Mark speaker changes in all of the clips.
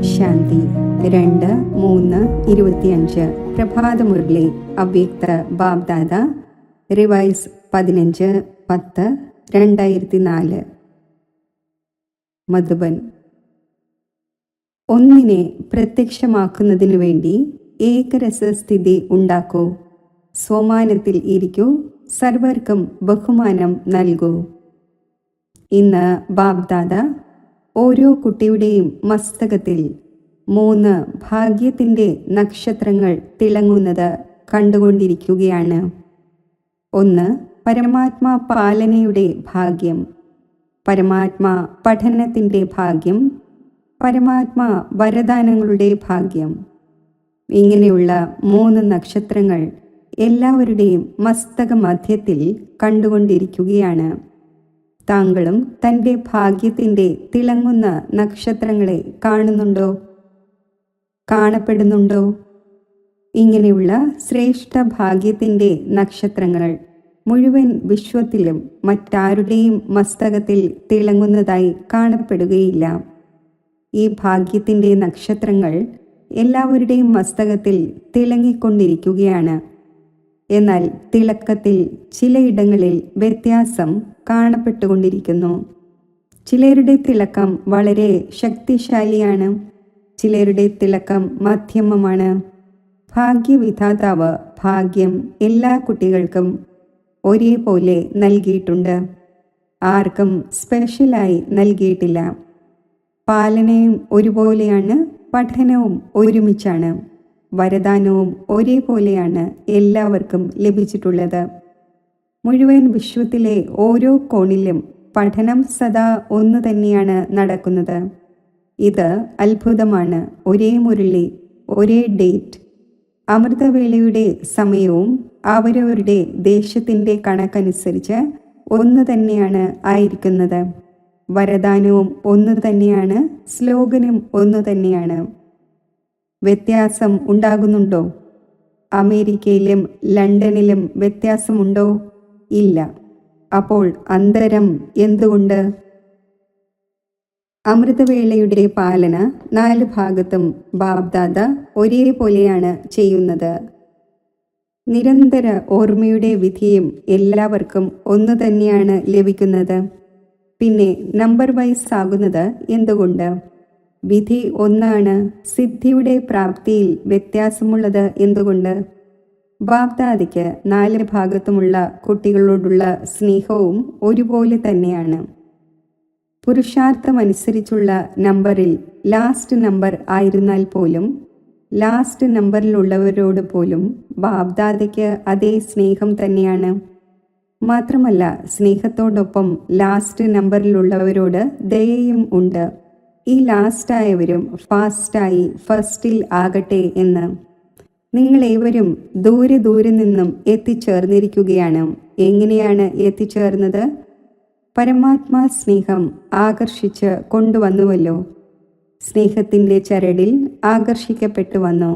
Speaker 1: ശാന്തി 2-3-25 പ്രഭാതമുരളി അവ്യക്ത ബാബ്ദാദ റിവൈസ് 15-10-2004 മധുബൻ. ഒന്നിനെ പ്രത്യക്ഷമാക്കുന്നതിനു വേണ്ടി ഏകരസസ്ഥിതി ഉണ്ടാക്കൂ. സ്വമാനത്തിൽ ഇരിക്കൂ. സർവർക്കും ബഹുമാനം നൽകൂ. ഇന്ന് ബാബ്ദാദ ഓരോ കുട്ടിയുടെയും മസ്തകത്തിൽ 3 ഭാഗ്യത്തിൻ്റെ നക്ഷത്രങ്ങൾ തിളങ്ങുന്നത് കണ്ടുകൊണ്ടിരിക്കുകയാണ്. 1. പരമാത്മാ പാലനയുടെ ഭാഗ്യം, പരമാത്മാ പഠനത്തിൻ്റെ ഭാഗ്യം, പരമാത്മാ വരദാനങ്ങളുടെ ഭാഗ്യം. ഇങ്ങനെയുള്ള 3 നക്ഷത്രങ്ങൾ എല്ലാവരുടെയും മസ്തക മധ്യത്തിൽ കണ്ടുകൊണ്ടിരിക്കുകയാണ്. താങ്കളും തൻ്റെ ഭാഗ്യത്തിൻ്റെ തിളങ്ങുന്ന നക്ഷത്രങ്ങളെ കാണുന്നുണ്ടോ? കാണപ്പെടുന്നുണ്ടോ? ഇങ്ങനെയുള്ള ശ്രേഷ്ഠ ഭാഗ്യത്തിൻ്റെ നക്ഷത്രങ്ങൾ മുഴുവൻ വിശ്വത്തിലും മറ്റാരുടെയും മസ്തകത്തിൽ തിളങ്ങുന്നതായി കാണപ്പെടുകയില്ല. ഈ ഭാഗ്യത്തിൻ്റെ നക്ഷത്രങ്ങൾ എല്ലാവരുടെയും മസ്തകത്തിൽ തിളങ്ങിക്കൊണ്ടിരിക്കുകയാണ്. എന്നാൽ തിളക്കത്തിൽ ചിലയിടങ്ങളിൽ വ്യത്യാസം കാണപ്പെട്ടുകൊണ്ടിരിക്കുന്നു. ചിലരുടെ തിളക്കം വളരെ ശക്തിശാലിയാണ്, ചിലരുടെ തിളക്കം മധ്യമമാണ്. ഭാഗ്യവിധാതാവ് ഭാഗ്യം എല്ലാ കുട്ടികൾക്കും ഒരേപോലെ നൽകിയിട്ടുണ്ട്. ആർക്കും സ്പെഷ്യലായി നൽകിയിട്ടില്ല. പാലനയും ഒരുപോലെയാണ്, പഠനവും ഒരുമിച്ചാണ്, വരദാനവും ഒരേപോലെയാണ് എല്ലാവർക്കും ലഭിച്ചിട്ടുള്ളത്. മുഴുവൻ വിശ്വത്തിലെ ഓരോ കോണിലും പഠനം സദാ ഒന്നു തന്നെയാണ് നടക്കുന്നത്. ഇത് അത്ഭുതമാണ്. ഒരേ മുരളി, ഒരേ ഡേറ്റ്. അമൃതവേളയുടെ സമയവും അവരവരുടെ ദേശത്തിൻ്റെ കണക്കനുസരിച്ച് ഒന്ന് തന്നെയാണ് ആയിരിക്കുന്നത്. വരദാനവും ഒന്ന് തന്നെയാണ്, സ്ലോഗനും ഒന്ന് തന്നെയാണ്. വ്യത്യാസം ഉണ്ടാകുന്നുണ്ടോ? അമേരിക്കയിലും ലണ്ടനിലും വ്യത്യാസമുണ്ടോ? ഇല്ല. അപ്പോൾ അന്തരം എന്തുകൊണ്ട്? അമൃതവേളയുടെ പാലന 4 ഭാഗത്തും ബാബ്ദാദ ഒരേപോലെയാണ് ചെയ്യുന്നത്. നിരന്തര ഓർമ്മയുടെ വിധിയും എല്ലാവർക്കും ഒന്നു തന്നെയാണ് ലഭിക്കുന്നത്. പിന്നെ നമ്പർ വൈസ് ആകുന്നത് എന്തുകൊണ്ട്? വിധി ഒന്നാണ്. സിദ്ധിയുടെ പ്രാപ്തിയിൽ വ്യത്യാസമുള്ളത് എന്തുകൊണ്ട്? ബാബ്ദാദയ്ക്ക് 4 ഭാഗത്തുമുള്ള കുട്ടികളോടുള്ള സ്നേഹവും ഒരുപോലെ തന്നെയാണ്. പുരുഷാർത്ഥമനുസരിച്ചുള്ള നമ്പറിൽ ലാസ്റ്റ് നമ്പർ ആയിരുന്നാൽ പോലും ലാസ്റ്റ് നമ്പറിലുള്ളവരോട് പോലും ബാബ്ദാദയ്ക്ക് അതേ സ്നേഹം തന്നെയാണ്. മാത്രമല്ല, സ്നേഹത്തോടൊപ്പം ലാസ്റ്റ് നമ്പറിലുള്ളവരോട് ദയയും ഉണ്ട്. ഈ ലാസ്റ്റായവരും ഫാസ്റ്റായി ഫസ്റ്റിൽ ആകട്ടെ എന്ന്. നിങ്ങളേവരും ദൂരെ ദൂരെ നിന്നും എത്തിച്ചേർന്നിരിക്കുകയാണ്. എങ്ങനെയാണ് എത്തിച്ചേർന്നത്? പരമാത്മാ സ്നേഹം ആകർഷിച്ച് കൊണ്ടുവന്നുവല്ലോ. സ്നേഹത്തിൻ്റെ ചരടിൽ ആകർഷിക്കപ്പെട്ടു വന്നു.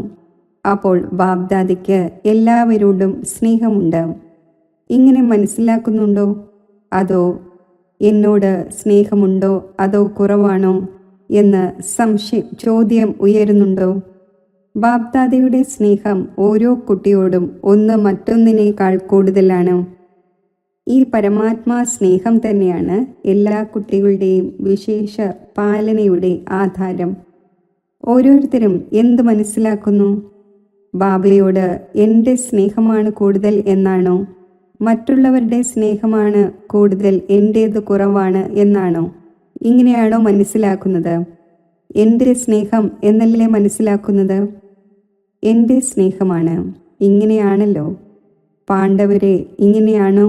Speaker 1: അപ്പോൾ ബാബ്ദാദയ്ക്ക് എല്ലാവരോടും സ്നേഹമുണ്ട്. ഇങ്ങനെ മനസ്സിലാക്കുന്നുണ്ടോ? അതോ എന്നോട് സ്നേഹമുണ്ടോ അതോ കുറവാണോ എന്ന് ചോദ്യം ഉയരുന്നുണ്ടോ? ബാബ്ദാദയുടെ സ്നേഹം ഓരോ കുട്ടിയോടും ഒന്ന് മറ്റൊന്നിനേക്കാൾ കൂടുതലാണ്. ഈ പരമാത്മാ സ്നേഹം തന്നെയാണ് എല്ലാ കുട്ടികളുടെയും വിശേഷ പാലനയുടെ ആധാരം. ഓരോരുത്തരും എന്ത് മനസ്സിലാക്കുന്നു? ബാബയോട് എൻ്റെ സ്നേഹമാണ് കൂടുതൽ എന്നാണോ? മറ്റുള്ളവരുടെ സ്നേഹമാണ് കൂടുതൽ, എൻ്റേത് കുറവാണ് എന്നാണോ? ഇങ്ങനെയാണോ മനസ്സിലാക്കുന്നത്? എൻ്റെ സ്നേഹം എന്നല്ലേ മനസ്സിലാക്കുന്നത്? എൻ്റെ സ്നേഹമാണ്. ഇങ്ങനെയാണല്ലോ. പാണ്ഡവരെ ഇങ്ങനെയാണോ?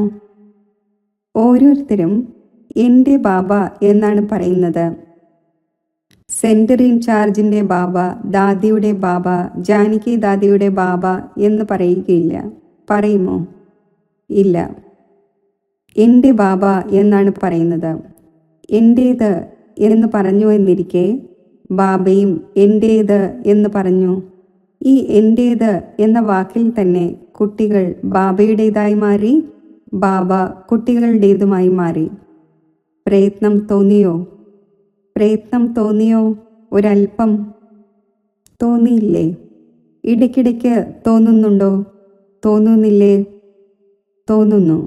Speaker 1: ഓരോരുത്തരും എൻ്റെ ബാബ എന്നാണ് പറയുന്നത്. സെൻറ്റർ ഇൻചാർജിൻ്റെ ബാബ, ദാദിയുടെ ബാബ, ജാനകി ദാദിയുടെ ബാബ എന്ന് പറയുകയില്ല. പറയുമോ? ഇല്ല. എൻ്റെ ബാബ എന്നാണ് പറയുന്നത്. എൻ്റേത് എന്ന് പറഞ്ഞു എന്നിരിക്കെ ബാബയും എൻ്റേത് എന്ന് പറഞ്ഞു. ഈ എൻ്റേത് എന്ന വാക്കിൽ തന്നെ കുട്ടികൾ ബാബയുടേതായി മാറി, ബാബ കുട്ടികളുടേതുമായി മാറി. പ്രയത്നം തോന്നിയോ? ഒരൽപ്പം തോന്നിയില്ലേ? ഇടയ്ക്കിടയ്ക്ക് തോന്നുന്നുണ്ടോ? തോന്നുന്നില്ലേ? തോന്നുന്നു.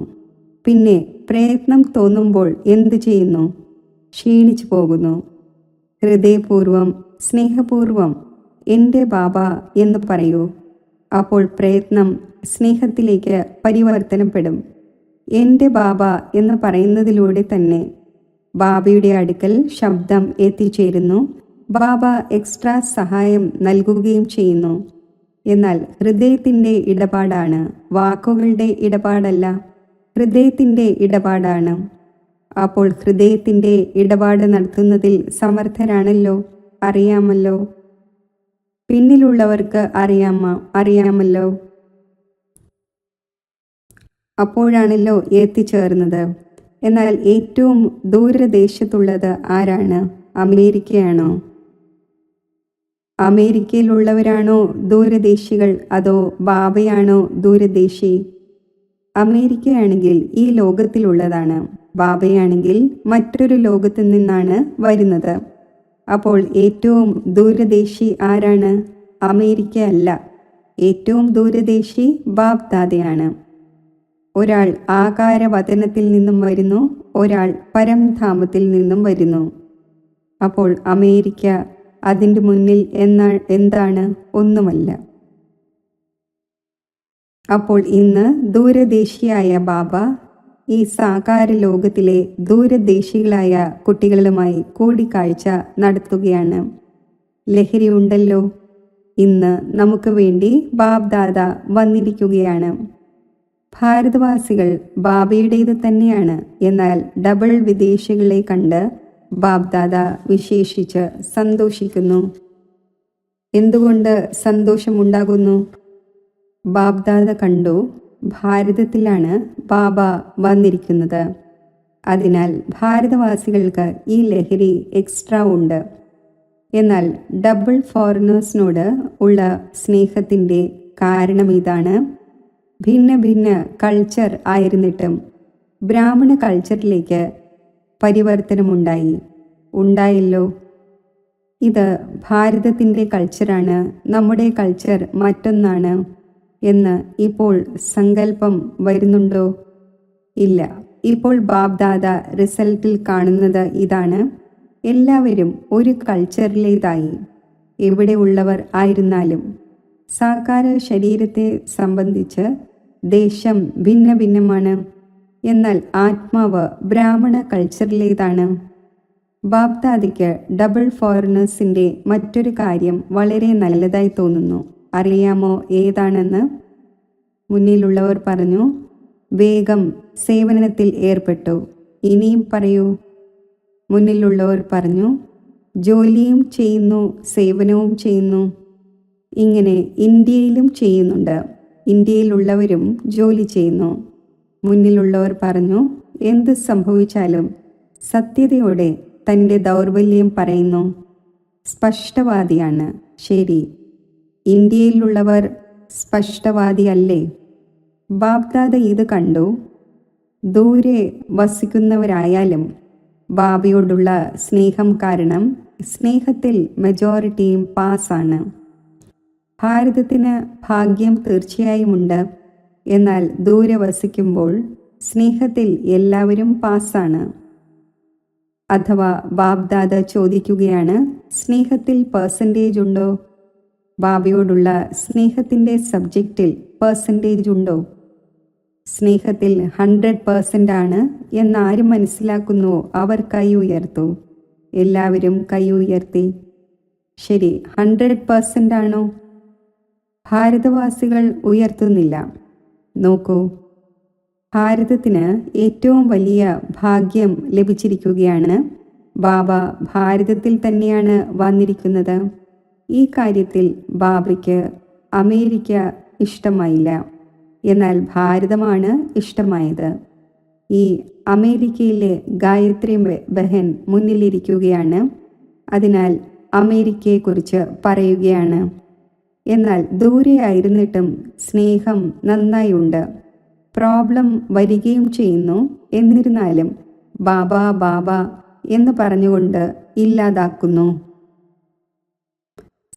Speaker 1: പിന്നെ പ്രയത്നം തോന്നുമ്പോൾ എന്തു ചെയ്യുന്നു? ക്ഷീണിച്ചു പോകുന്നു. ഹൃദയപൂർവം, സ്നേഹപൂർവം എൻ്റെ ബാബ എന്ന് പറയൂ. അപ്പോൾ പ്രയത്നം സ്നേഹത്തിലേക്ക് പരിവർത്തനപ്പെടും. എൻ്റെ ബാബ എന്ന് പറയുന്നതിലൂടെ തന്നെ ബാബയുടെ അടുക്കൽ ശബ്ദം എത്തിച്ചേരുന്നു. ബാബ എക്സ്ട്രാ സഹായം നൽകുകയും ചെയ്യുന്നു. എന്നാൽ ഹൃദയത്തിൻ്റെ ഇടപാടാണ്, വാക്കുകളുടെ ഇടപാടല്ല. ഹൃദയത്തിൻ്റെ ഇടപാടാണ്. അപ്പോൾ ഹൃദയത്തിൻ്റെ ഇടപാട് നടത്തുന്നതിൽ സമർത്ഥരാണല്ലോ, അറിയാമല്ലോ. പിന്നിലുള്ളവർക്ക് അറിയാമല്ലോ. അപ്പോഴാണല്ലോ എത്തിച്ചേർന്നത്. എന്നാൽ ഏറ്റവും ദൂരദേശത്തുള്ളത് ആരാണ്? അമേരിക്കയാണോ? അമേരിക്കയിലുള്ളവരാണോ ദൂരദേശികൾ, അതോ ബാബയാണോ ദൂരദേശി? അമേരിക്കയാണെങ്കിൽ ഈ ലോകത്തിലുള്ളതാണ്. ബാബയാണെങ്കിൽ മറ്റൊരു ലോകത്തു നിന്നാണ് വരുന്നത്. അപ്പോൾ ഏറ്റവും ദൂരദേശി ആരാണ്? അമേരിക്ക അല്ല. ഏറ്റവും ദൂരദേശി ബാബ് ദാദയാണ്. ഒരാൾ ആകാരവതനത്തിൽ നിന്നും വരുന്നു, ഒരാൾ പരംധാമത്തിൽ നിന്നും വരുന്നു. അപ്പോൾ അമേരിക്ക അതിൻ്റെ മുന്നിൽ എന്താണ്? ഒന്നുമല്ല. അപ്പോൾ ഇന്ന് ദൂരദേശിയായ ബാബ ഈ സാകാര ലോകത്തിലെ ദൂരദേശികളായ കുട്ടികളുമായി കൂടിക്കാഴ്ച നടത്തുകയാണ്. ലഹരി ഉണ്ടല്ലോ. ഇന്ന് നമുക്ക് വേണ്ടി ബാബ് ദാദ വന്നിരിക്കുകയാണ്. ഭാരതവാസികൾ ബാബയുടേത് തന്നെയാണ്. എന്നാൽ ഡബിൾ വിദേശികളെ കണ്ട് ബാബ് ദാദ വിശേഷിച്ച് സന്തോഷിക്കുന്നു. എന്തുകൊണ്ട് സന്തോഷമുണ്ടാകുന്നു? ബാബ് ദാദ കണ്ടു, ഭാരതത്തിലാണ് ബാബ വന്നിരിക്കുന്നത്. അതിനാൽ ഭാരതവാസികൾക്ക് ഈ ലഹരി എക്സ്ട്രാ ഉണ്ട്. എന്നാൽ ഡബിൾ ഫോറിനേഴ്സിനോട് ഉള്ള സ്നേഹത്തിൻ്റെ കാരണം ഇതാണ്. ഭിന്ന ഭിന്ന കൾച്ചർ ആയിരുന്നിട്ടും ബ്രാഹ്മണ കൾച്ചറിലേക്ക് ഉണ്ടായല്ലോ. ഇത് ഭാരതത്തിൻ്റെ കൾച്ചറാണ്, നമ്മുടെ കൾച്ചർ മറ്റൊന്നാണ് എന്ന് ഇപ്പോൾ സങ്കല്പം വരുന്നുണ്ടോ? ഇല്ല. ഇപ്പോൾ ബാബ് ദാദ റിസൾട്ടിൽ കാണുന്നത് ഇതാണ്. എല്ലാവരും ഒരു കൾച്ചറിലേതായി. എവിടെ ഉള്ളവർ ആയിരുന്നാലും സാകാര ശരീരത്തെ സംബന്ധിച്ച് ദേശം ഭിന്ന ഭിന്നമാണ്. എന്നാൽ ആത്മാവ് ബ്രാഹ്മണ കൾച്ചറിലേതാണ്. ബാബ് ദാദയ്ക്ക് ഡബിൾ ഫോറിനേഴ്സിൻ്റെ മറ്റൊരു കാര്യം വളരെ നല്ലതായി തോന്നുന്നു. അറിയാമോ ഏതാണെന്ന്? മുന്നിലുള്ളവർ പറഞ്ഞു, വേഗം സേവനത്തിൽ ഏർപ്പെട്ടു. ഇനിയും പറയൂ. മുന്നിലുള്ളവർ പറഞ്ഞു, ജോലിയും ചെയ്യുന്നു, സേവനവും ചെയ്യുന്നു. ഇങ്ങനെ ഇന്ത്യയിലും ചെയ്യുന്നുണ്ട്. ഇന്ത്യയിലുള്ളവരും ജോലി ചെയ്യുന്നു. മുന്നിലുള്ളവർ പറഞ്ഞു, എന്ത് സംഭവിച്ചാലും സത്യതയോടെ തൻ്റെ ദൗർബല്യം പറയുന്നു. സ്പഷ്ടവാദിയാണ്. ശരി, ഇന്ത്യയിലുള്ളവർ സ്പഷ്ടവാദിയല്ലേ? ബാബ് ദാദ ഇത് കണ്ടു. ദൂരെ വസിക്കുന്നവരായാലും ബാബയോടുള്ള സ്നേഹം കാരണം സ്നേഹത്തിൽ മെജോറിറ്റിയും പാസ്സാണ്. ഭാരതത്തിന് ഭാഗ്യം തീർച്ചയായും ഉണ്ട്. എന്നാൽ ദൂരെ വസിക്കുമ്പോൾ സ്നേഹത്തിൽ എല്ലാവരും പാസ്സാണ്. അഥവാ ബാബ് ദാദ ചോദിക്കുകയാണ്, സ്നേഹത്തിൽ പെർസെൻറ്റേജ് ഉണ്ടോ? ബാബയോടുള്ള സ്നേഹത്തിൻ്റെ സബ്ജക്റ്റിൽ പെർസെൻറ്റേജ് ഉണ്ടോ? സ്നേഹത്തിൽ 100% ആണ് എന്നാര് മനസ്സിലാക്കുന്നുവോ അവർ കൈ ഉയർത്തു. എല്ലാവരും കൈ ഉയർത്തി. ശരി, 100% ആണോ? ഭാരതവാസികൾ ഉയർത്തുന്നില്ല. നോക്കൂ, ഭാരതത്തിന് ഏറ്റവും വലിയ ഭാഗ്യം ലഭിച്ചിരിക്കുകയാണ്. ബാബ ഭാരതത്തിൽ തന്നെയാണ് വന്നിരിക്കുന്നത്. ഈ കാര്യത്തിൽ ബാബയ്ക്ക് അമേരിക്ക ഇഷ്ടമായില്ല. എന്നാൽ ഭാരതമാണ് ഇഷ്ടമായത്. ഈ അമേരിക്കയിലെ ഗായത്രി ബഹൻ മുന്നിലിരിക്കുകയാണ്. അതിനാൽ അമേരിക്കയെക്കുറിച്ച് പറയുകയാണ്. എന്നാൽ ദൂരെയായിരുന്നിട്ടും സ്നേഹം നന്നായുണ്ട്. പ്രോബ്ലം വരികയും ചെയ്യുന്നു. എന്നിരുന്നാലും ബാബ ബാബ എന്ന് പറഞ്ഞുകൊണ്ട് ഇല്ലാതാക്കുന്നു.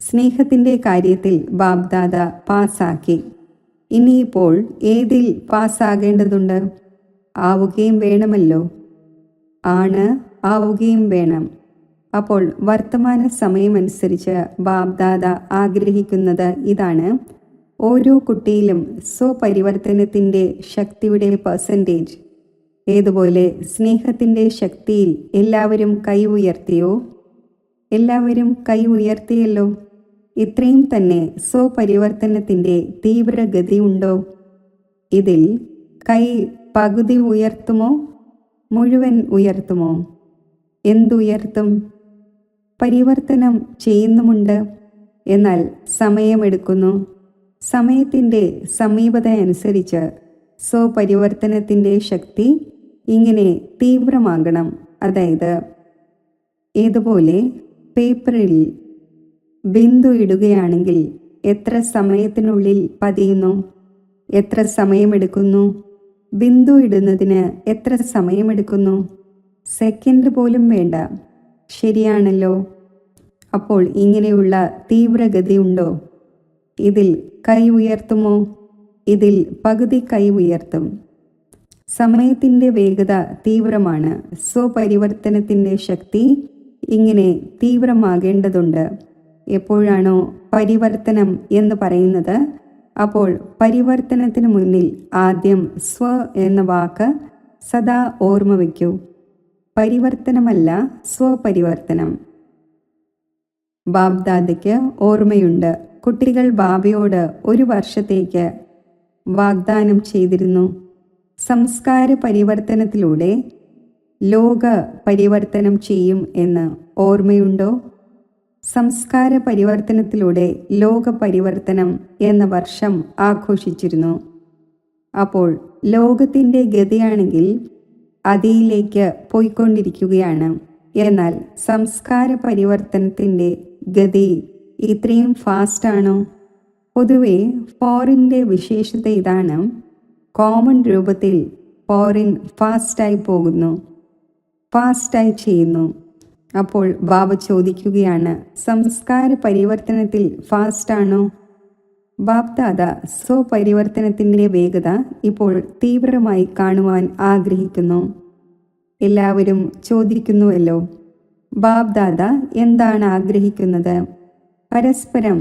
Speaker 1: സ്നേഹത്തിൻ്റെ കാര്യത്തിൽ ബാബ്ദാദ പാസ്സാക്കി. ഇനിയിപ്പോൾ ഏതിൽ പാസ്സാകേണ്ടതുണ്ട്? ആവുകയും വേണമല്ലോ. ആണ്, ആവുകയും വേണം. അപ്പോൾ വർത്തമാന സമയമനുസരിച്ച് ബാബ്ദാദ ആഗ്രഹിക്കുന്നത് ഇതാണ്: ഓരോ കുട്ടിയിലും സ്വപരിവർത്തനത്തിൻ്റെ ശക്തിയുടെ പെർസെൻറ്റേജ്. ഏതുപോലെ സ്നേഹത്തിൻ്റെ ശക്തിയിൽ എല്ലാവരും കൈ ഉയർത്തിയോ? എല്ലാവരും കൈ ഉയർത്തിയല്ലോ. ഇത്രയും തന്നെ സ്വപരിവർത്തനത്തിൻ്റെ തീവ്രഗതി ഉണ്ടോ? ഇതിൽ കൈ പകുതി ഉയർത്തുമോ? മുഴുവൻ ഉയർത്തുമോ? എന്തുയർത്തും? പരിവർത്തനം ചെയ്യുന്നുമുണ്ട്, എന്നാൽ സമയമെടുക്കുന്നു. സമയത്തിൻ്റെ സമീപതയനുസരിച്ച് സ്വപരിവർത്തനത്തിൻ്റെ ശക്തി ഇങ്ങനെ തീവ്രമാകണം. അതായത് ഏതുപോലെ പേപ്പറിൽ ബിന്ദു ഇടുകയാണെങ്കിൽ എത്ര സമയത്തിനുള്ളിൽ പതിയുന്നു? എത്ര സമയമെടുക്കുന്നു? ബിന്ദു ഇടുന്നതിന് എത്ര സമയമെടുക്കുന്നു? സെക്കൻഡ് പോലും വേണ്ട. ശരിയാണല്ലോ. അപ്പോൾ ഇങ്ങനെയുള്ള തീവ്രഗതി ഉണ്ടോ? ഇതിൽ കൈ ഉയർത്തുമോ? ഇതിൽ പകുതി കൈ ഉയർത്തും. സമയത്തിൻ്റെ വേഗത തീവ്രമാണ്. സ്വപരിവർത്തനത്തിൻ്റെ ശക്തി ഇങ്ങനെ തീവ്രമാകേണ്ടതുണ്ട്. എപ്പോഴാണോ പരിവർത്തനം എന്ന് പറയുന്നത്, അപ്പോൾ പരിവർത്തനത്തിന് മുന്നിൽ ആദ്യം സ്വ എന്ന വാക്ക് സദാ ഓർമ്മ വയ്ക്കൂ. പരിവർത്തനമല്ല, സ്വപരിവർത്തനം. ബാബ്ദാദയ്ക്ക് ഓർമ്മയുണ്ട്. കുട്ടികൾ ബാബയോട് 1 വർഷത്തേക്ക് വാഗ്ദാനം ചെയ്തിരുന്നു: സംസ്കാര പരിവർത്തനത്തിലൂടെ ലോക പരിവർത്തനം ചെയ്യും എന്ന്. ഓർമ്മയുണ്ടോ? സംസ്കാര പരിവർത്തനത്തിലൂടെ ലോക പരിവർത്തനം എന്ന വർഷം ആഘോഷിച്ചിരുന്നു. അപ്പോൾ ലോകത്തിൻ്റെ ഗതിയാണെങ്കിൽ അതിലേക്ക് പോയിക്കൊണ്ടിരിക്കുകയാണ്. എന്നാൽ സംസ്കാര പരിവർത്തനത്തിൻ്റെ ഗതി ഇത്രയും ഫാസ്റ്റാണോ? പൊതുവെ ഫോറിൻ്റെ വിശേഷത ഇതാണ്: കോമൺ രൂപത്തിൽ ഫോറിൻ ഫാസ്റ്റായി പോകുന്നു, ഫാസ്റ്റായി ചെയ്യുന്നു. അപ്പോൾ ബാബ ചോദിക്കുകയാണ്, സംസ്കാര പരിവർത്തനത്തിൽ ഫാസ്റ്റാണോ? ബാബ്ദാദ സ്വപരിവർത്തനത്തിൻ്റെ വേഗത ഇപ്പോൾ തീവ്രമായി കാണുവാൻ ആഗ്രഹിക്കുന്നു. എല്ലാവരും ചോദിക്കുന്നുവല്ലോ, ബാബ്ദാദ എന്താണ് ആഗ്രഹിക്കുന്നത്? പരസ്പരം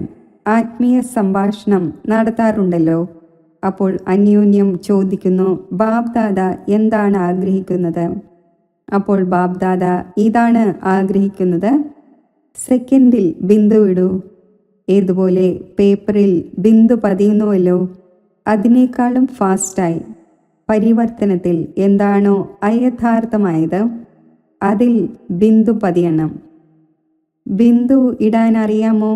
Speaker 1: ആത്മീയ സംഭാഷണം നടത്താറുണ്ടല്ലോ. അപ്പോൾ അന്യോന്യം ചോദിക്കുന്നു, ബാബ്ദാദ എന്താണ് ആഗ്രഹിക്കുന്നത്? അപ്പോൾ ബാബ്ദാദ ഇതാണ് ആഗ്രഹിക്കുന്നത്: സെക്കൻഡിൽ ബിന്ദു ഇടൂ. ഏതുപോലെ പേപ്പറിൽ ബിന്ദു പതിയുന്നുവല്ലോ, അതിനേക്കാളും ഫാസ്റ്റായി പരിവർത്തനത്തിൽ എന്താണോ അയഥാർത്ഥമായത് അതിൽ ബിന്ദു പതിയണം. ബിന്ദു ഇടാൻ അറിയാമോ?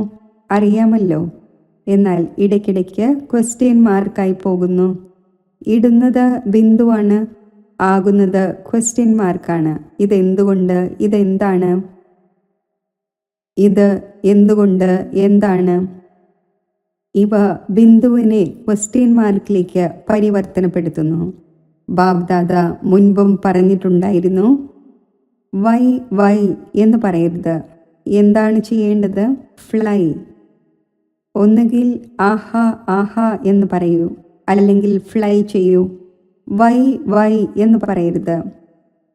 Speaker 1: അറിയാമല്ലോ. എന്നാൽ ഇടയ്ക്കിടയ്ക്ക് ക്വസ്റ്റ്യൻ മാർക്കായി പോകുന്നു. ഇടുന്നത് ബിന്ദുവാണ്, ആകുന്നത് ക്വസ്റ്റ്യൻ മാർക്കാണ്. ഇതെന്തുകൊണ്ട്? ഇതെന്താണ്? ഇത് എന്തുകൊണ്ട്? എന്താണ്? ഇവ ബിന്ദുവിനെ ക്വസ്റ്റ്യൻ മാർക്കിലേക്ക് പരിവർത്തനപ്പെടുത്തുന്നു. ബാബ്ദാദ മുൻപും പറഞ്ഞിട്ടുണ്ടായിരുന്നു, വൈ വൈ എന്ന് പറയരുത്. എന്താണ് ചെയ്യേണ്ടത്? ഫ്ലൈ. ഒന്നുകിൽ ആഹാ ആഹാ എന്ന് പറയൂ, അല്ലെങ്കിൽ ഫ്ലൈ ചെയ്യൂ. വൈ വൈ എന്ന് പറയരുത്.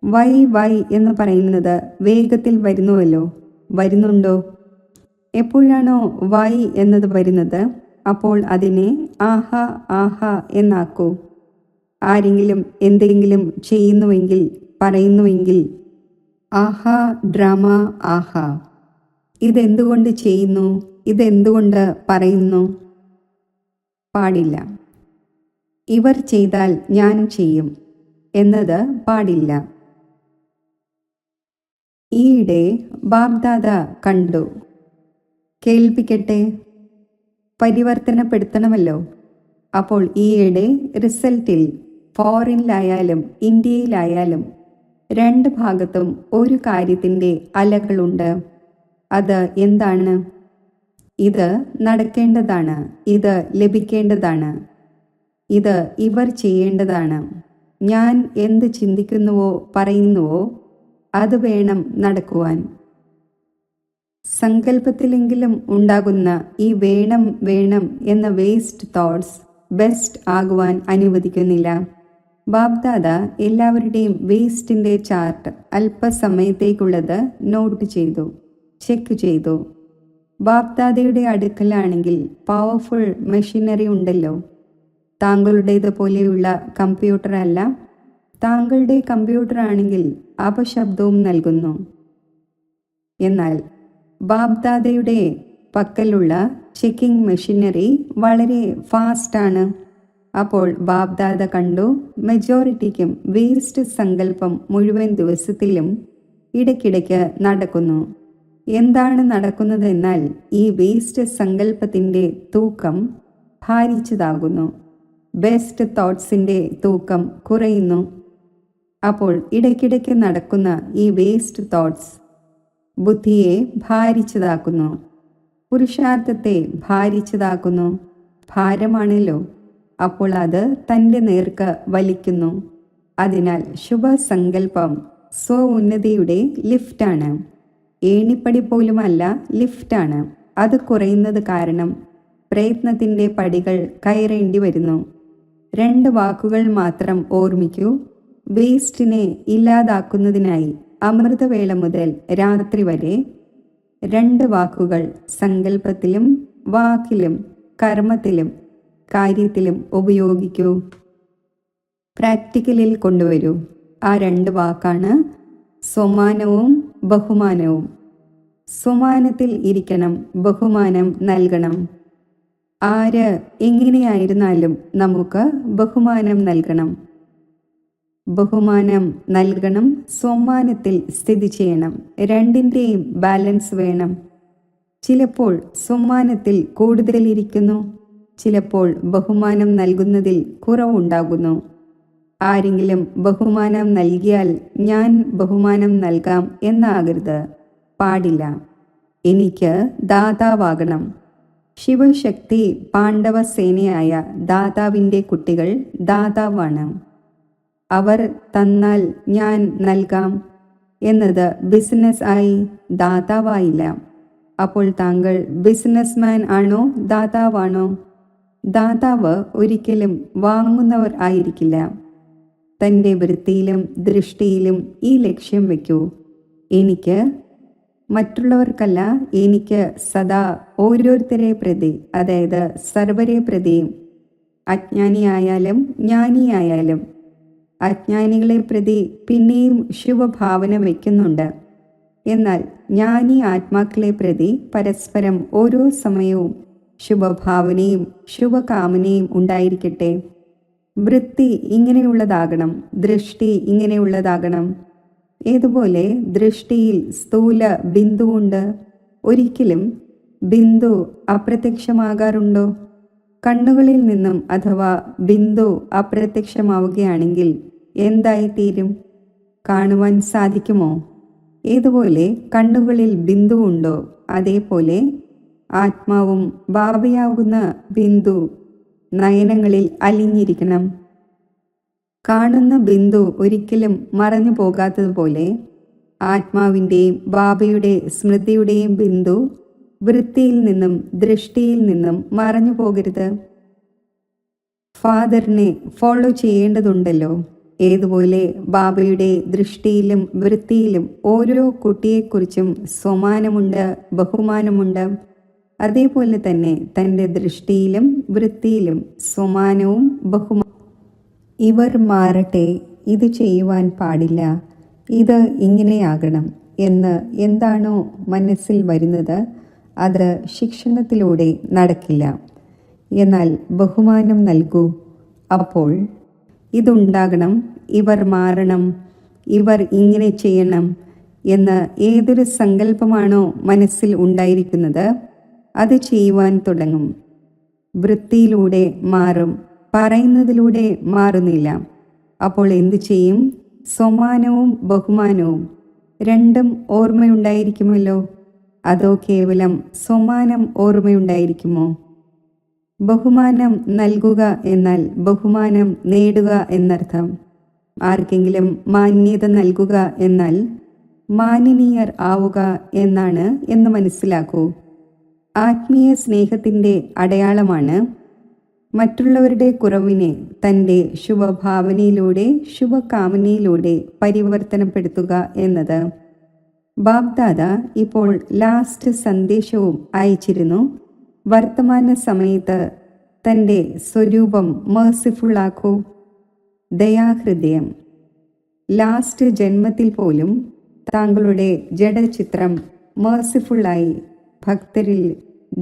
Speaker 1: വൈ വൈ എന്ന് പറയുന്നത് വേഗത്തിൽ വരുന്നുവല്ലോ. വരുന്നുണ്ടോ? എപ്പോഴാണോ വൈ എന്നത് വരുന്നത്, അപ്പോൾ അതിനെ ആഹാ ആഹാ എന്നാക്കൂ. ആരെങ്കിലും എന്തെങ്കിലും ചെയ്യുന്നുവെങ്കിൽ, പറയുന്നുവെങ്കിൽ, ആഹാ ഡ്രാമ ആഹാ. ഇതെന്തുകൊണ്ട് ചെയ്യുന്നു? ഇതെന്തുകൊണ്ട് പറയുന്നു? പാടില്ല. ഇവർ ചെയ്താൽ ഞാൻ ചെയ്യും എന്നത് പാടില്ല. ഈയിടെ ബാബ്ദാദ കണ്ടു. കേൾപ്പിക്കട്ടെ. പരിവർത്തനപ്പെടുത്തണമല്ലോ. അപ്പോൾ ഈയിടെ റിസൾട്ടിൽ ഫോറിനിലായാലും ഇന്ത്യയിലായാലും 2 ഭാഗത്തും ഒരു കാര്യത്തിൻ്റെ അലകളുണ്ട്. അത് എന്താണ്? ഇത് നടക്കേണ്ടതാണ്, ഇത് ലഭിക്കേണ്ടതാണ്, ഇത് ഇവർ ചെയ്യേണ്ടതാണ്. ഞാൻ എന്ത് ചിന്തിക്കുന്നുവോ പറയുന്നുവോ അത് വേണം നടക്കുവാൻ. സങ്കല്പത്തിലെങ്കിലും ഉണ്ടാകുന്ന ഈ വേണം വേണം എന്ന വേസ്റ്റ് തോട്ട്സ് ബെസ്റ്റ് ആകുവാൻ അനുവദിക്കുന്നില്ല. ബാബ്ദാദ എല്ലാവരുടെയും വേസ്റ്റിൻ്റെ ചാർട്ട് അല്പസമയത്തേക്കുള്ളത് നോട്ട് ചെയ്തു, ചെക്ക് ചെയ്തു. ബാബ്ദാദയുടെ അടുക്കലാണെങ്കിൽ പവർഫുൾ മെഷീനറി ഉണ്ടല്ലോ. താങ്കളുടേത് പോലെയുള്ള കമ്പ്യൂട്ടർ അല്ല. താങ്കളുടെ കമ്പ്യൂട്ടർ ആണെങ്കിൽ അപശബ്ദവും നൽകുന്നു. എന്നാൽ ബാബ്ദാദയുടെ പക്കലുള്ള ചെക്കിംഗ് മെഷീനറി വളരെ ഫാസ്റ്റാണ്. അപ്പോൾ ബാബ്ദാദ കണ്ടു, മെജോറിറ്റിക്കും വേസ്റ്റ് സങ്കല്പം മുഴുവൻ ദിവസത്തിലും ഇടയ്ക്കിടയ്ക്ക് നടക്കുന്നു. എന്താണ് നടക്കുന്നതെന്നാൽ ഈ വേസ്റ്റ് സങ്കല്പത്തിൻ്റെ തൂക്കം ഭാരിച്ചതാകുന്നു. ബെസ്റ്റ് തോട്ട്സിൻ്റെ തൂക്കം കുറയുന്നു. അപ്പോൾ ഇടയ്ക്കിടയ്ക്ക് നടക്കുന്ന ഈ വേസ്റ്റ് തോട്ട്സ് ബുദ്ധിയെ ഭാരിച്ചതാക്കുന്നു, പുരുഷാർത്ഥത്തെ ഭാരിച്ചതാക്കുന്നു. ഭാരമാണല്ലോ, അപ്പോൾ അത് തൻ്റെ നേർക്ക് വലിക്കുന്നു. അതിനാൽ ശുഭസങ്കല്പം സ്വ ഉന്നതിയുടെ ലിഫ്റ്റാണ്. ഏണിപ്പടി പോലുമല്ല, ലിഫ്റ്റാണ്. അത് കുറയുന്നത് കാരണം പ്രയത്നത്തിൻ്റെ പടികൾ കയറേണ്ടി വരുന്നു. 2 വാക്കുകൾ മാത്രം ഓർമ്മിക്കൂ. വേസ്റ്റിനെ ഇല്ലാതാക്കുന്നതിനായി അമൃതവേള മുതൽ രാത്രി വരെ 2 വാക്കുകൾ സങ്കല്പത്തിലും വാക്കിലും കർമ്മത്തിലും കാര്യത്തിലും ഉപയോഗിക്കൂ. പ്രാക്ടിക്കലിൽ കൊണ്ടുവരൂ. ആ 2 വാക്കാണ് സ്വമാനവും ബഹുമാനവും. സ്വമാനത്തിൽ ഇരിക്കണം, ബഹുമാനം നൽകണം. ആര് എങ്ങനെയായിരുന്നാലും നമുക്ക് ബഹുമാനം നൽകണം. ബഹുമാനം നൽകണം, സ്വമാനത്തിൽ സ്ഥിതി ചെയ്യണം. 2ൻ്റെയും ബാലൻസ് വേണം. ചിലപ്പോൾ സ്വമാനത്തിൽ കൂടുതലിരിക്കുന്നു, ചിലപ്പോൾ ബഹുമാനം നൽകുന്നതിൽ കുറവുണ്ടാകുന്നു. ആരെങ്കിലും ബഹുമാനം നൽകിയാൽ ഞാൻ ബഹുമാനം നൽകാം എന്നാകരുത്, പാടില്ല. എനിക്ക് ദാതാവാകണം. ശിവശക്തി പാണ്ഡവ സേനയായ ദാതാവിൻ്റെ കുട്ടികൾ ദാതാവാണ്. അവർ തന്നാൽ ഞാൻ നൽകാം എന്നത് ബിസിനസ് ആയി, ദാതാവായില്ല. അപ്പോൾ താങ്കൾ ബിസിനസ്മാൻ ആണോ, ദാതാവാണോ? ദാതാവ് ഒരിക്കലും വാങ്ങുന്നവർ ആയിരിക്കില്ല. തൻ്റെ വൃത്തിയിലും ദൃഷ്ടിയിലും ഈ ലക്ഷ്യം വയ്ക്കൂ. എനിക്ക്, മറ്റുള്ളവർക്കല്ല, എനിക്ക് സദാ ഓരോരുത്തരെ പ്രതി, അതായത് സർവരെ പ്രതിയും, അജ്ഞാനിയായാലും ജ്ഞാനിയായാലും. അജ്ഞാനികളെ പ്രതി പിന്നെയും ശുഭഭാവന വയ്ക്കുന്നുണ്ട്. എന്നാൽ ജ്ഞാനി ആത്മാക്കളെ പ്രതി പരസ്പരം ഓരോ സമയവും ശുഭഭാവനയും ശുഭകാമനയും ഉണ്ടായിരിക്കട്ടെ. വൃത്തി ഇങ്ങനെയുള്ളതാകണം, ദൃഷ്ടി ഇങ്ങനെയുള്ളതാകണം. ഏതുപോലെ ദൃഷ്ടിയിൽ സ്ഥൂല ബിന്ദുവുണ്ട്. ഒരിക്കലും ബിന്ദു അപ്രത്യക്ഷമാകാറുണ്ടോ? കണ്ണുകളിൽ നിന്നും അഥവാ ബിന്ദു അപ്രത്യക്ഷമാവുകയാണെങ്കിൽ എന്തായിത്തീരും? കാണുവാൻ സാധിക്കുമോ? ഏതുപോലെ കണ്ണുകളിൽ ബിന്ദുവുണ്ടോ, അതേപോലെ ആത്മാവും ബാബയാകുന്ന ബിന്ദു നയനങ്ങളിൽ അലിഞ്ഞിരിക്കണം. കാണുന്ന ബിന്ദു ഒരിക്കലും മറഞ്ഞു പോകാത്തതുപോലെ ആത്മാവിൻ്റെയും ബാബയുടെ സ്മൃതിയുടെയും ബിന്ദു വൃത്തിയിൽ നിന്നും ദൃഷ്ടിയിൽ നിന്നും മറഞ്ഞു പോകരുത്. ഫാദറിനെ ഫോളോ ചെയ്യേണ്ടതുണ്ടല്ലോ. ഏതുപോലെ ബാബയുടെ ദൃഷ്ടിയിലും വൃത്തിയിലും ഓരോ കുട്ടിയെക്കുറിച്ചും സ്വമാനമുണ്ട്, ബഹുമാനമുണ്ട്. അതേപോലെ തന്നെ തൻ്റെ ദൃഷ്ടിയിലും വൃത്തിയിലും സ്വമാനവും ബഹുമാനവും. ഇവർ മാറട്ടെ, ഇത് ചെയ്യുവാൻ പാടില്ല, ഇത് ഇങ്ങനെയാകണം എന്ന് എന്താണോ മനസ്സിൽ വരുന്നത് അത് ശിക്ഷണത്തിലൂടെ നടക്കില്ല. എന്നാൽ ബഹുമാനം നൽകൂ. അപ്പോൾ ഇതുണ്ടാകണം, ഇവർ മാറണം, ഇവർ ഇങ്ങനെ ചെയ്യണം എന്ന് ഏതൊരു സങ്കല്പമാണോ മനസ്സിൽ ഉണ്ടായിരിക്കുന്നത് അത് ചെയ്യുവാൻ തുടങ്ങും. വൃത്തിയിലൂടെ മാറും, പറയുന്നതിലൂടെ മാറുന്നില്ല. അപ്പോൾ എന്തു ചെയ്യും? സ്വമാനവും ബഹുമാനവും 2ഉം ഓർമ്മയുണ്ടായിരിക്കുമല്ലോ. അതോ കേവലം സ്വമാനം ഓർമ്മയുണ്ടായിരിക്കുമോ? ബഹുമാനം നൽകുക എന്നാൽ ബഹുമാനം നേടുക എന്നർത്ഥം. ആർക്കെങ്കിലും മാന്യത നൽകുക എന്നാൽ മാനനീയർ ആവുക എന്നാണ് എന്ന് മനസ്സിലാക്കൂ. ആത്മീയ സ്നേഹത്തിൻ്റെ അടയാളമാണ് മറ്റുള്ളവരുടെ കുറവിനെ തൻ്റെ ശുഭഭാവനയിലൂടെ ശുഭകാമനയിലൂടെ പരിവർത്തനപ്പെടുത്തുക എന്നത്. ബാബ്ദാദ ഇപ്പോൾ ലാസ്റ്റ് സന്ദേശവും അയച്ചിരുന്നു. വർത്തമാന സമയത്ത് തൻ്റെ സ്വരൂപം മേഴ്സിഫുള്ളാക്കൂ, ദയാഹൃദയം. ലാസ്റ്റ് ജന്മത്തിൽ പോലും താങ്കളുടെ ജഡചിത്രം മേഴ്സിഫുള്ളായി ഭക്തരിൽ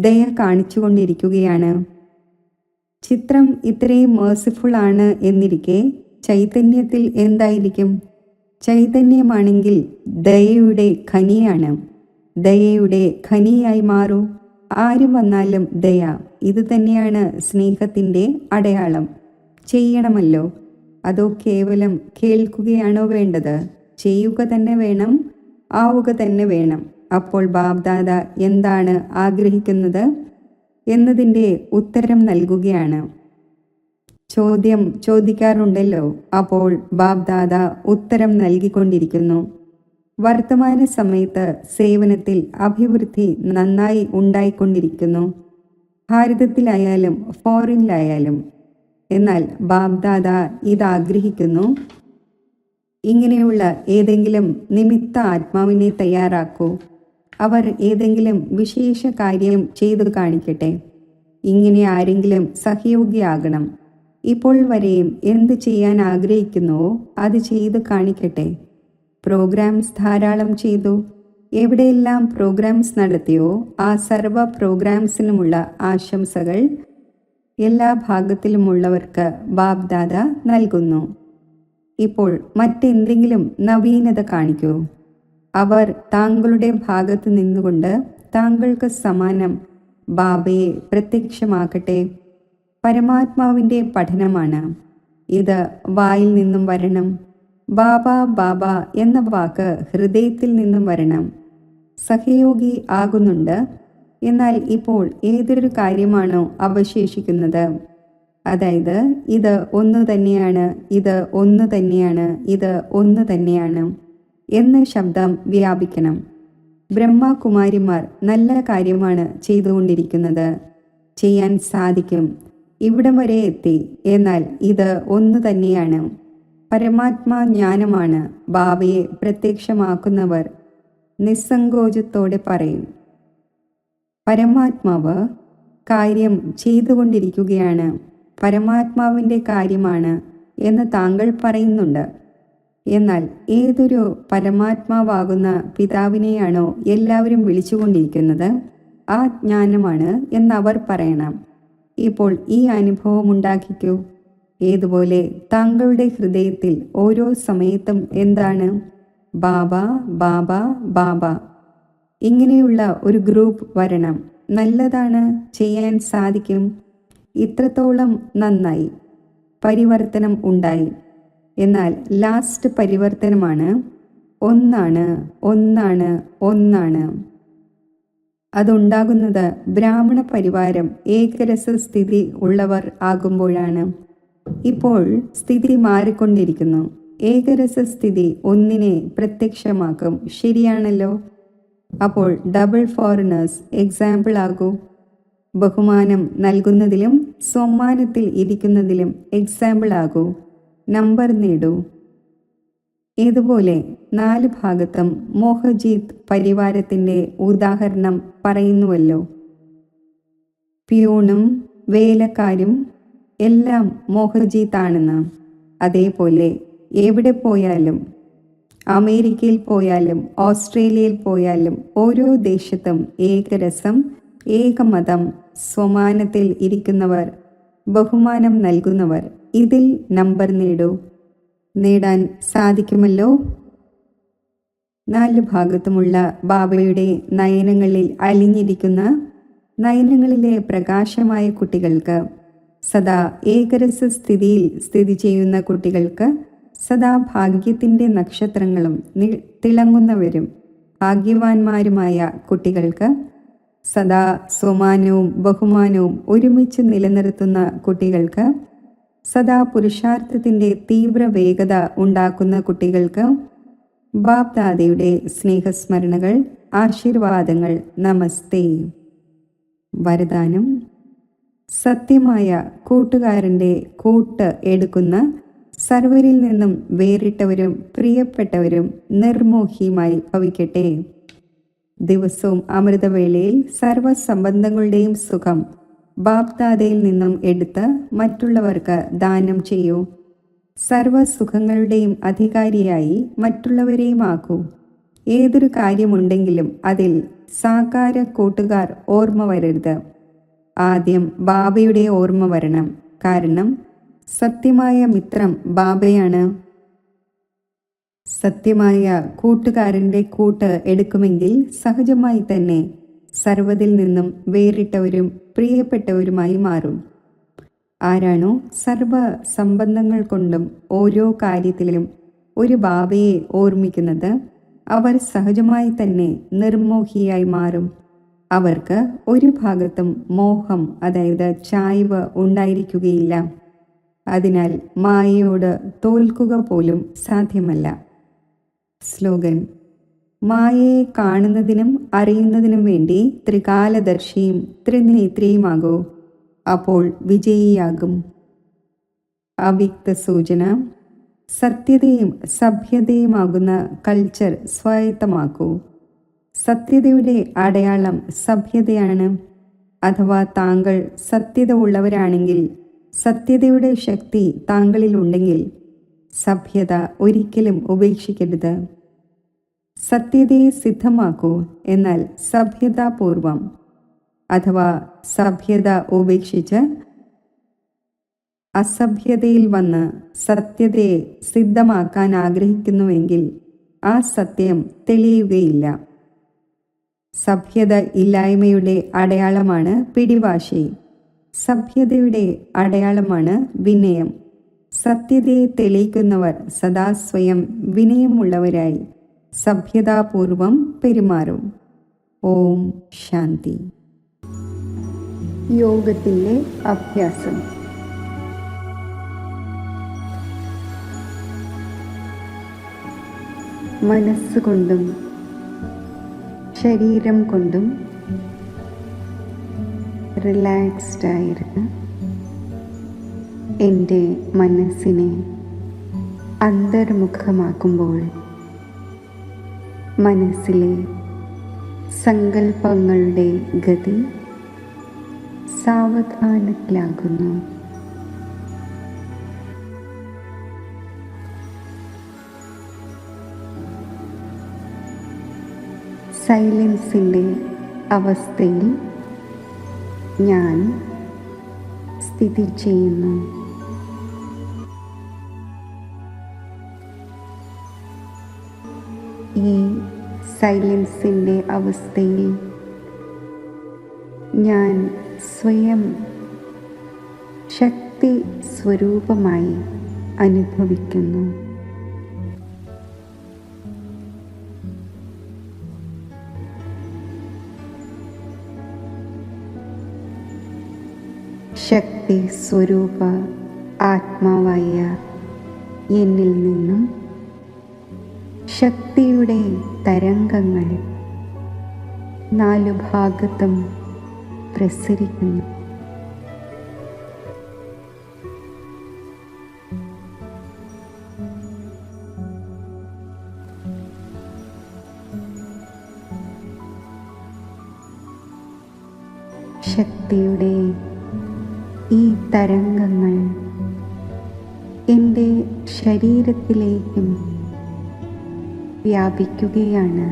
Speaker 1: ദയ കാണിച്ചുകൊണ്ടിരിക്കുകയാണ്. ചിത്രം ഇത്രയും മേഴ്സിഫുൾ ആണ് എന്നിരിക്കെ ചൈതന്യത്തിൽ എന്തായിരിക്കും? ചൈതന്യമാണെങ്കിൽ ദയയുടെ ഖനിയാണ്. ദയയുടെ ഖനിയായി മാറൂ. ആരും വന്നാലും ദയ. ഇത് തന്നെയാണ് സ്നേഹത്തിൻ്റെ അടയാളം. ചെയ്യണമല്ലോ. അതോ കേവലം കേൾക്കുകയാണോ വേണ്ടത്? ചെയ്യുക തന്നെ വേണം, ആവുക തന്നെ വേണം. അപ്പോൾ ബാബ്ദാദ എന്താണ് ആഗ്രഹിക്കുന്നത് എന്നതിൻ്റെ ഉത്തരം നൽകുകയാണ്. ചോദ്യം ചോദിക്കാറുണ്ടല്ലോ, അപ്പോൾ ബാബ്ദാദ ഉത്തരം നൽകിക്കൊണ്ടിരിക്കുന്നു. വർത്തമാന സമയത്ത് സേവനത്തിൽ അഭിവൃദ്ധി നന്നായി ഉണ്ടായിക്കൊണ്ടിരിക്കുന്നു, ഭാരതത്തിലായാലും ഫോറിനിലായാലും. എന്നാൽ ബാബ്ദാദ ഇതാഗ്രഹിക്കുന്നു, ഇങ്ങനെയുള്ള ഏതെങ്കിലും നിമിത്ത ആത്മാവിനെ തയ്യാറാക്കൂ. അവർ ഏതെങ്കിലും വിശേഷ കാര്യം ചെയ്തു കാണിക്കട്ടെ. ഇങ്ങനെ ആരെങ്കിലും സഹയോഗിയാകണം. ഇപ്പോൾ വരെയും എന്ത് ചെയ്യാൻ ആഗ്രഹിക്കുന്നുവോ അത് ചെയ്തു കാണിക്കട്ടെ. പ്രോഗ്രാംസ് ധാരാളം ചെയ്തു. എവിടെയെല്ലാം പ്രോഗ്രാംസ് നടത്തിയോ ആ സർവ പ്രോഗ്രാംസിനുമുള്ള ആശംസകൾ എല്ലാ ഭാഗത്തിലുമുള്ളവർക്ക് ബാബ്ദാദ നൽകുന്നു. ഇപ്പോൾ മറ്റെന്തെങ്കിലും നവീനത കാണിക്കൂ. അവർ താങ്കളുടെ ഭാഗത്ത് നിന്നുകൊണ്ട് താങ്കൾക്ക് സമാനം ബാബയെ പ്രത്യക്ഷമാക്കട്ടെ. പരമാത്മാവിൻ്റെ പഠനമാണ് ഇത്. വായിൽ നിന്നും വരണം. ബാബ ബാബ എന്ന വാക്ക് ഹൃദയത്തിൽ നിന്നും വരണം. സഹയോഗി ആകുന്നുണ്ട്. എന്നാൽ ഇപ്പോൾ ഏതൊരു കാര്യമാണോ അവശേഷിക്കുന്നത്, അതായത് ഇത് ഒന്ന് തന്നെയാണ്, ഇത് ഒന്ന് തന്നെയാണ്, ഇത് ഒന്ന് തന്നെയാണ് എന്ന ശബ്ദം വ്യാപിക്കണം. ബ്രഹ്മകുമാരിമാർ നല്ല കാര്യമാണ് ചെയ്തുകൊണ്ടിരിക്കുന്നത്. ചെയ്യാൻ സാധിക്കും. ഇവിടം വരെ എത്തി. എന്നാൽ ഇത് ഒന്ന് തന്നെയാണ്. പരമാത്മാ ജ്ഞാനമാണ്. ബാബയെ പ്രത്യക്ഷമാക്കുന്നവർ നിസ്സങ്കോചത്തോടെ പറയും, പരമാത്മാവ് കാര്യം ചെയ്തുകൊണ്ടിരിക്കുകയാണ്, പരമാത്മാവിൻ്റെ കാര്യമാണ് എന്ന് താങ്കൾ പറയുന്നുണ്ട്. എന്നാൽ ഏതൊരു പരമാത്മാവാകുന്ന പിതാവിനെയാണോ എല്ലാവരും വിളിച്ചുകൊണ്ടിരിക്കുന്നത്, ആ ജ്ഞാനമാണ് എന്നവർ പറയണം. ഇപ്പോൾ ഈ അനുഭവം ഉണ്ടാക്കിക്കൂ. ഏതുപോലെ താങ്കളുടെ ഹൃദയത്തിൽ ഓരോ സമയത്തും എന്താണ്? ബാബ ബാബ ബാബ. ഇങ്ങനെയുള്ള ഒരു ഗ്രൂപ്പ് വരണം. നല്ലതാണ്, ചെയ്യാൻ സാധിക്കും. ഇത്രത്തോളം നന്നായി. പരിവർത്തനം ഉണ്ടായി. എന്നാൽ ലാസ്റ്റ് പരിവർത്തനമാണ് ഒന്നാണ്, ഒന്നാണ്, ഒന്നാണ്. അതുണ്ടാകുന്നത് ബ്രാഹ്മണ പരിവാരം ഏകരസസ്ഥിതി ഉള്ളവർ ആകുമ്പോഴാണ്. ഇപ്പോൾ സ്ഥിതി മാറിക്കൊണ്ടിരിക്കുന്നു. ഏകരസസ്ഥിതി ഒന്നിനെ പ്രത്യക്ഷമാക്കും. ശരിയാണല്ലോ. അപ്പോൾ ഡബിൾ ഫോറിനേഴ്സ് എക്സാമ്പിൾ ആകൂ. ബഹുമാനം നൽകുന്നതിലും സമ്മാനത്തിൽ ഇരിക്കുന്നതിലും എക്സാമ്പിൾ ആകൂ. നമ്പർ നേടൂ. ഇതുപോലെ 4 ഭാഗത്തും മോഹജീത് പരിവാരത്തിൻ്റെ ഉദാഹരണം പറയുന്നുവല്ലോ. പ്യൂണും വേലക്കാരും എല്ലാം മോഹജീത്താണെന്ന്. അതേപോലെ എവിടെ പോയാലും, അമേരിക്കയിൽ പോയാലും ഓസ്ട്രേലിയയിൽ പോയാലും ഓരോ ദേശത്തും ഏകരസം, ഏകമതം, സ്വമാനത്തിൽ ഇരിക്കുന്നവർ, ബഹുമാനം നൽകുന്നവർ. ഇതിൽ നമ്പർ നേടൂ. നേടാൻ സാധിക്കുമല്ലോ. 4 ഭാഗത്തുമുള്ള ബാബയുടെ നയനങ്ങളിൽ അലിഞ്ഞിരിക്കുന്ന നയനങ്ങളിലെ പ്രകാശമായ കുട്ടികൾക്ക്, സദാ ഏകരസ സ്ഥിതിയിൽ സ്ഥിതി ചെയ്യുന്ന കുട്ടികൾക്ക്, സദാ ഭാഗ്യത്തിൻ്റെ നക്ഷത്രങ്ങളും തിളങ്ങുന്നവരും ഭാഗ്യവാന്മാരുമായ കുട്ടികൾക്ക്, സദാ സ്വമാനവും ബഹുമാനവും ഒരുമിച്ച് നിലനിർത്തുന്ന കുട്ടികൾക്ക്, സദാ പുരുഷാർത്ഥത്തിൻ്റെ തീവ്ര വേഗത ഉണ്ടാക്കുന്ന കുട്ടികൾക്ക്, ബാപ് ദാദയുടെ സ്നേഹസ്മരണകൾ, ആശീർവാദങ്ങൾ. നമസ്തേ. വരദാനം: സത്യമായ കൂട്ടുകാരൻ്റെ കൂട്ട് എടുക്കുന്ന സർവരിൽ നിന്നും വേറിട്ടവരും പ്രിയപ്പെട്ടവരും നിർമോഹിയുമായി ഭവിക്കട്ടെ. ദിവസവും അമൃതവേളയിൽ സർവസംബന്ധങ്ങളുടെയും സുഖം ബാപ്ദാദയിൽ നിന്നും എടുത്ത് മറ്റുള്ളവർക്ക് ദാനം ചെയ്യൂ. സർവസുഖങ്ങളുടെയും അധികാരിയായി മറ്റുള്ളവരെയും ആക്കൂ. ഏതൊരു കാര്യമുണ്ടെങ്കിലും അതിൽ സാകാര കൂട്ടുകാർ ഓർമ്മ വരരുത്. ആദ്യം ബാബയുടെ ഓർമ്മ വരണം. കാരണം സത്യമായ മിത്രം ബാബയാണ്. സത്യമായ കൂട്ടുകാരൻ്റെ കൂട്ട് എടുക്കുമെങ്കിൽ സഹജമായി തന്നെ സർവ്വതിൽ നിന്നും വേറിട്ടവരും പ്രിയപ്പെട്ടവരുമായി മാറും. ആരാണോ സർവ സംബന്ധങ്ങൾ കൊണ്ടും ഓരോ കാര്യത്തിലും ഒരു ബാബയെ ഓർമ്മിക്കുന്നത്, അവർ സഹജമായി തന്നെ നിർമോഹിയായി മാറും. അവർക്ക് ഒരു ഭാഗത്തും മോഹം, അതായത് ചായ്വ് ഉണ്ടായിരിക്കുകയില്ല. അതിനാൽ മായയോട് തോൽക്കുക പോലും സാധ്യമല്ല. സ്ലോഗൻ: മായയെ കാണുന്നതിനും അറിയുന്നതിനും വേണ്ടി ത്രികാലദർശിയും ത്രിനേത്രിയുമാകൂ. അപ്പോൾ വിജയിയാകും. അവ്യക്ത സൂചന: സത്യതയും സഭ്യതയുമാകുന്ന കൾച്ചർ സ്വായത്തമാക്കൂ. സത്യതയുടെ അടയാളം സഭ്യതയാണ്. അഥവാ താങ്കൾ സത്യത ഉള്ളവരാണെങ്കിൽ, സത്യതയുടെ ശക്തി താങ്കളിലുണ്ടെങ്കിൽ സഭ്യത ഒരിക്കലും ഉപേക്ഷിക്കരുത്. സത്യതയെ സിദ്ധമാക്കൂ, എന്നാൽ സഭ്യതാപൂർവം. അഥവാ സഭ്യത ഉപേക്ഷിച്ച് അസഭ്യതയിൽ വന്ന് സത്യതയെ സിദ്ധമാക്കാൻ ആഗ്രഹിക്കുന്നുവെങ്കിൽ ആ സത്യം തെളിയുകയില്ല. സഭ്യത ഇല്ലായ്മയുടെ അടയാളമാണ് പിടിവാശി. സഭ്യതയുടെ അടയാളമാണ് വിനയം. സത്യതയെ തെളിയിക്കുന്നവർ സദാ സ്വയം വിനയമുള്ളവരായി സഭ്യതാപൂർവം പെരുമാറും. ഓം ശാന്തി. യോഗത്തിൻ്റെ അഭ്യാസം. മനസ്സുകൊണ്ടും ശരീരം കൊണ്ടും റിലാക്സ്ഡ് ആയിരുന്ന് എൻ്റെ മനസ്സിനെ അന്തർമുഖമാക്കുമ്പോൾ മനസ്സിലെ സങ്കല്പങ്ങളുടെ ഗതി സാവധാനത്തിലാകുന്നു. സൈലൻസിൻ്റെ അവസ്ഥയിൽ ഞാൻ സ്ഥിതി ചെയ്യുന്നു. ഈ സൈലൻസിൻ്റെ അവസ്ഥയിൽ ഞാൻ സ്വയം ശക്തി സ്വരൂപമായി അനുഭവിക്കുന്നു. ശക്തി സ്വരൂപ ആത്മാവായ എന്നിൽ നിന്നും ശക്തിയുടെ തരംഗങ്ങൾ നാലു ഭാഗത്തും പ്രസരിക്കുന്നു. ശക്തിയുടെ ഈ തരംഗങ്ങൾ എൻ്റെ ശരീരത്തിലേക്കും വ്യാപിക്കുകയാണ്.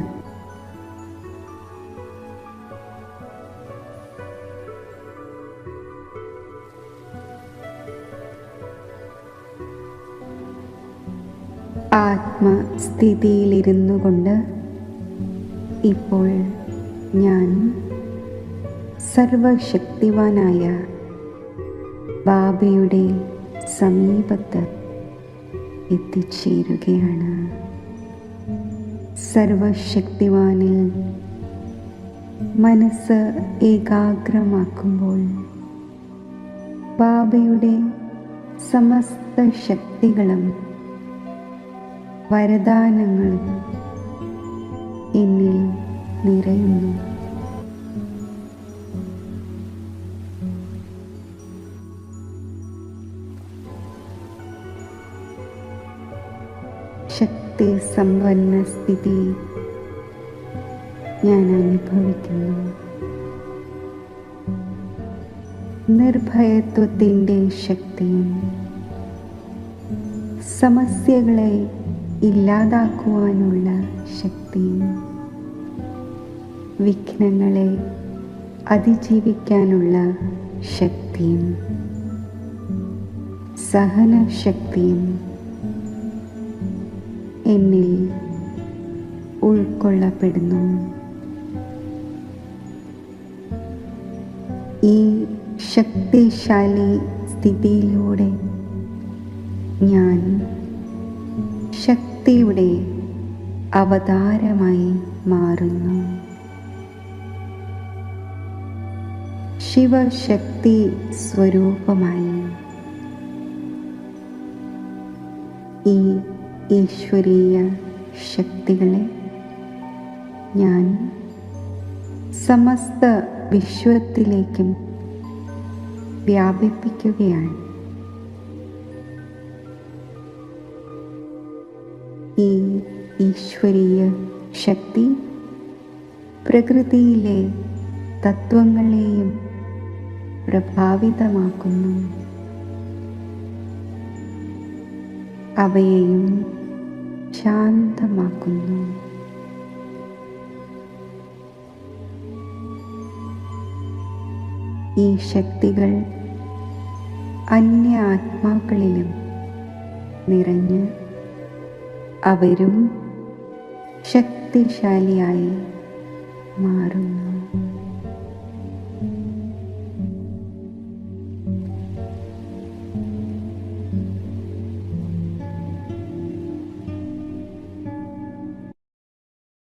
Speaker 1: ആത്മസ്ഥിതിയിലിരുന്നു കൊണ്ട് ഇപ്പോൾ ഞാൻ സർവശക്തിവാനായ ബാബയുടെ സമീപത്ത് എത്തിച്ചേരുകയാണ്. സർവശക്തിവാനിൽ മനസ്സ് ഏകാഗ്രമാക്കുമ്പോൾ ബാബയുടെ സമസ്ത ശക്തികളും വരദാനങ്ങളും നിറയുന്നു. ശക്തി സമ്പന്ന സ്ഥിതി ഞാൻ അനുഭവിക്കുന്നു. നിർഭയത്വത്തിൻ്റെ ശക്തിയും സമസ്യകളെ ഇല്ലാതാക്കുവാനുള്ള ശക്തിയും വിഘ്നങ്ങളെ അതിജീവിക്കാനുള്ള ശക്തിയും സഹനശക്തിയും എന്നിൽ ഉൾക്കൊള്ളപ്പെടുന്നു. ഈ ശക്തിശാലി സ്ഥിതിയിലൂടെ ഞാൻ ശക്തിയുടെ അവതാരമായി മാറുന്നു. ശിവശക്തി സ്വരൂപമായി ഈ ഈശ്വരീയ ശക്തികളെ ഞാൻ സമസ്ത വിശ്വത്തിലേക്കും വ്യാപിപ്പിക്കുകയാണ്. ഈ ഈശ്വരീയ ശക്തി പ്രകൃതിയിലെ തത്വങ്ങളെയും പ്രഭാവിതമാക്കുന്നു. അവയെയും ശാന്തമാക്കുന്നു. ഈ ശക്തികൾ അന്യ ആത്മാക്കളിലും നിറഞ്ഞ് അവരും ശക്തിശാലിയായി മാറുന്നു.